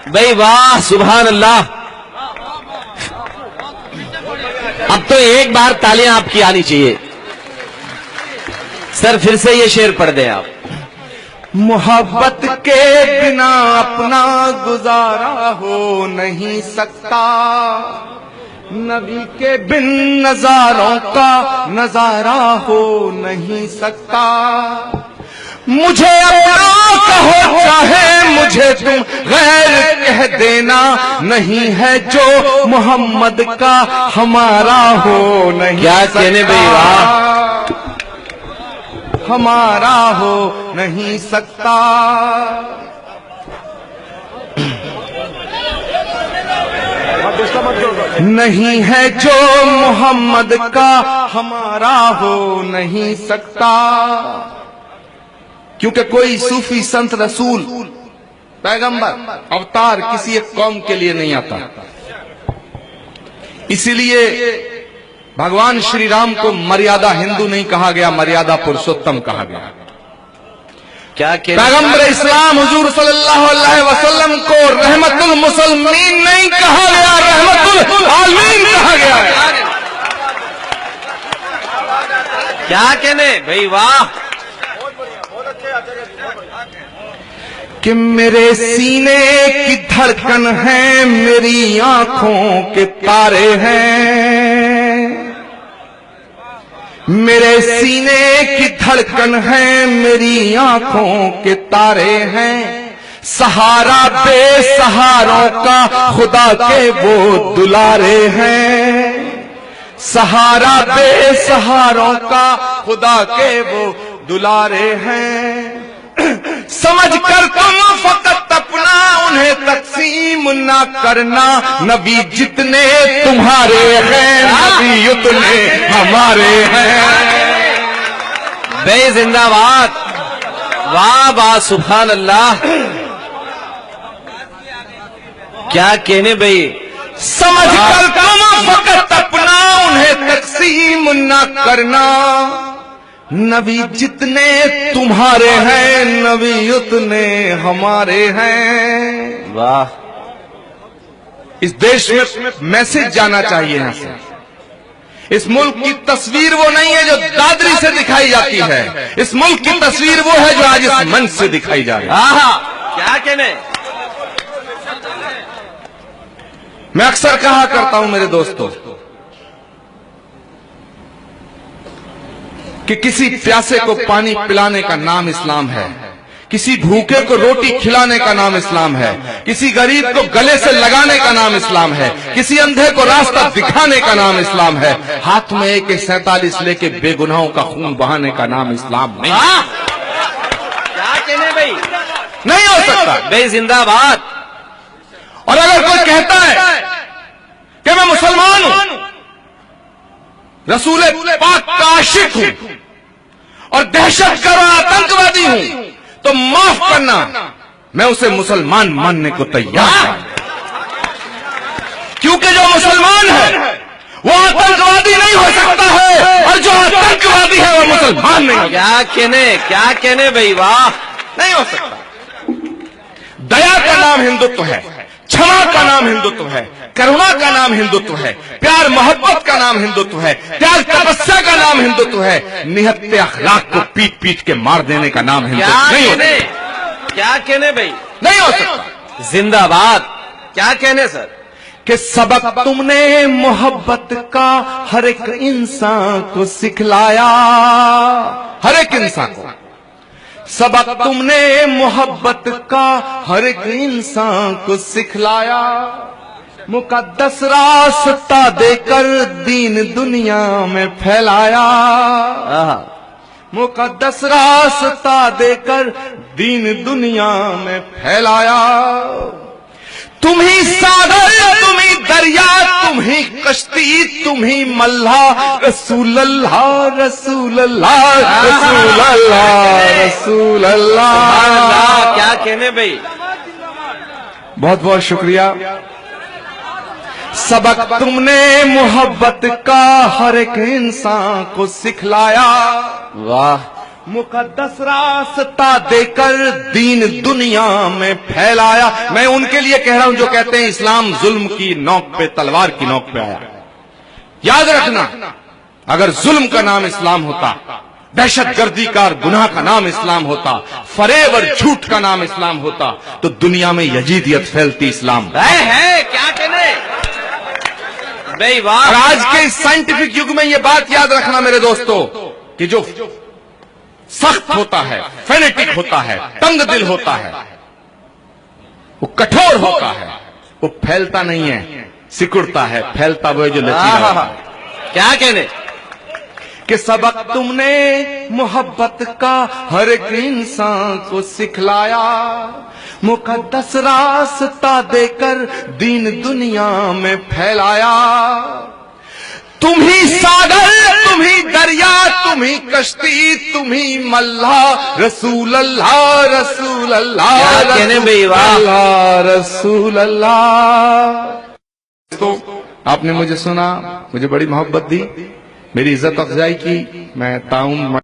بھائی واہ سبحان اللہ. اب تو ایک بار تالیاں آپ کی آنی چاہیے. سر پھر سے یہ شعر پڑھ دیں آپ. محبت کے بنا اپنا گزارا ہو نہیں سکتا، نبی کے بن نظاروں کا نظارہ ہو نہیں سکتا. مجھے اپنا کہو چاہے مجھے تم غیر کہہ دینا، نہیں ہے جو محمد کا ہمارا ہو نہیں کیا سکتا. کہنے بھائی واہ. ہمارا ہو نہیں سکتا. نہیں ہے جو محمد کا ہمارا ہو نہیں سکتا. کیونکہ کوئی صوفی سنت رسول پیغمبر اوتار کسی ایک قوم کے لیے نہیں آتا. اسی لیے بھگوان شری رام کو مریادہ ہندو نہیں کہا گیا، مریادہ پرشوتم کہا گیا. کیا کہنے پیغمبر اسلام حضور صلی اللہ علیہ وسلم کو رحمت المسلمین نہیں کہا گیا، رحمت العالمین کہا گیا ہے. کیا کہنے بھائی واہ. کہ میرے سینے کی دھڑکن ہے، میری آنکھوں کے تارے ہیں. میرے سینے کی دھڑکن ہے، میری آنکھوں کے تارے ہیں. سہارا بے سہاروں کا خدا کے وہ دلارے ہیں. سہارا بے سہاروں کا خدا کے وہ دلارے ہیں. سمجھ کر تم فقط اپنا انہیں تقسیم نہ کرنا، نبی جتنے تمہارے ہیں نبی اتنے ہمارے ہیں. بے زندہ باد. واہ واہ سبحان اللہ. کیا کہنے بھائی. سمجھ کر تم فقط اپنا انہیں تقسیم نہ کرنا، نبی جتنے تمہارے ہیں نبی اتنے ہمارے ہیں. واہ. اس دیش میں میسج جانا چاہیے یہاں سے. اس ملک کی تصویر وہ نہیں ہے جو دادری سے دکھائی جاتی ہے، اس ملک کی تصویر وہ ہے جو آج اس منچ سے دکھائی جا رہی ہے. آہا کیا کہنے. میں اکثر کہا کرتا ہوں میرے دوستوں کہ کسی پیاسے کو پانی پلانے کا نام اسلام ہے، کسی بھوکے کو روٹی کھلانے کا نام اسلام ہے، کسی غریب کو گلے سے لگانے کا نام اسلام ہے، کسی اندھے کو راستہ دکھانے کا نام اسلام ہے. ہاتھ میں AK-47 لے کے بے گناہوں کا خون بہانے کا نام اسلام نہیں. کیا کہنے بھائی. نہیں ہو سکتا. بے زندہ باد. اور اگر کوئی کہتا ہے کہ میں مسلمان ہوں، رسول پاک کا عاشق ہوں اور دہشت گرد اور آتنکوادی ہوں، تو معاف کرنا، میں اسے مسلمان ماننے کو تیار ہوں. کیونکہ جو مسلمان ہے وہ آتنکوادی نہیں ہو سکتا ہے، اور جو آتنکوادی ہے وہ مسلمان نہیں. کیا کہنے بھائی واہ. نہیں ہو سکتا. دیا کا نام ہندوتو ہے، چھما کا نام ہندوتو ہے، کرونا کا نام ہندوتو ہے، پیار محبت کا نام ہندوتو ہے، تیاگ تپسیا کا نام ہندوتو ہے. نہتے اخلاق کو پیٹ پیٹ کے مار دینے کا نام ہندوتو نہیں ہوتا. کیا کہنے بھائی. نہیں ہو سکتا. زندہ باد. کیا کہنے سر. کہ سبق تم نے محبت کا ہر ایک انسان کو سکھلایا، ہر ایک انسان کو. سبق تم نے محبت کا ہر ایک انسان کو سکھلایا. مقدس راستہ دے کر دین دنیا میں پھیلایا. مقدس راستہ دے کر دین دنیا میں پھیلایا. تم ہی ساگر، تم ہی دریا، تم ہی کشتی، تم ہی ملہ. رسول اللہ رسول اللہ رسول اللہ رسول اللہ. کیا کہنے بھائی. بہت بہت شکریہ. سبق تم نے محبت کا ہر ایک انسان کو سکھلایا. واہ. مقدس راستہ دے کر دین دنیا میں پھیلایا. میں ان کے لیے کہہ رہا ہوں جو کہتے ہیں اسلام ظلم کی نوک پہ، تلوار کی نوک پہ آیا. یاد رکھنا، اگر ظلم کا نام اسلام ہوتا، دہشت گردی کا اور گناہ کا نام اسلام ہوتا، فریب اور جھوٹ کا نام اسلام ہوتا، تو دنیا میں یزیدیت پھیلتی. اسلام ہے کیا کہنے بھائی واہ. اور آج کے سائنٹیفک یگ میں یہ بات یاد رکھنا میرے دوستو کہ جو سخت ہوتا ہے، فینیٹک ہوتا ہے، تنگ دل ہوتا ہے، وہ کٹھور ہوتا ہے، وہ پھیلتا نہیں ہے، سکڑتا ہے. پھیلتا وہ جو لچیلا ہوتا ہے. کیا کہنے کہ سبق تم نے محبت کا ہر ایک انسان کو سکھلایا، مقدس راستہ دے کر دین دنیا میں پھیلایا. تم ہی ساگر، تم ہی دریا، تم ہی کشتی، تم ہی ملا، رسول اللہ رسول اللہ کیا کہنے بھائی واہ. اللہ رسول اللہ. تو آپ نے مجھے سنا، مجھے بڑی محبت دی، میری عزت افزائی کی. میں تعاون